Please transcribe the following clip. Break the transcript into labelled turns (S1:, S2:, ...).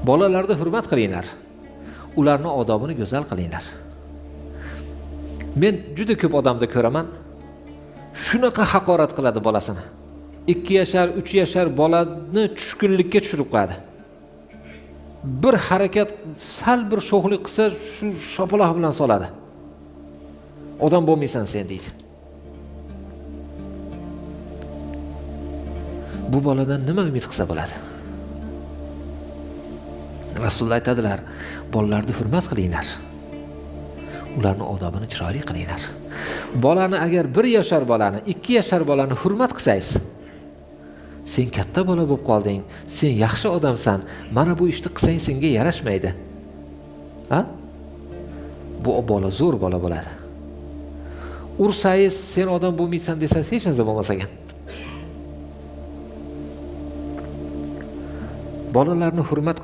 S1: Bolalarni hurmat qilinglar. Ularning odobini go'zal qilinglar. Men juda ko'p odamda ko'raman, shunaqa haqorat qiladi bolasini. 2 yashar, 3 yashar bolani tushkunlikka tushirib qo'yadi. Bir harakat, sal bir sho'xlik qilsa, shu shopaloq bilan soladi. Odam bo'lmaysan sen deydi. Bu boladan nima umid qilsa bo'ladi? Rasululloh aytadilar, bolalarni hurmat qilinglar. Ularning odobini chiroyli qilinglar. Bolani agar 1 yashar bolani, 2 yashar bolani hurmat qilsangiz, sen katta bola bo'lib qolding, sen yaxshi odamsan, mana bu ishni qilsang senga yarashmaydi. Ha? Bu bola zo'r bola bo'ladi. Ursangiz sen odam bo'lmaysan desangiz hech narsa bo'lmas ekan. Bolalarni hurmat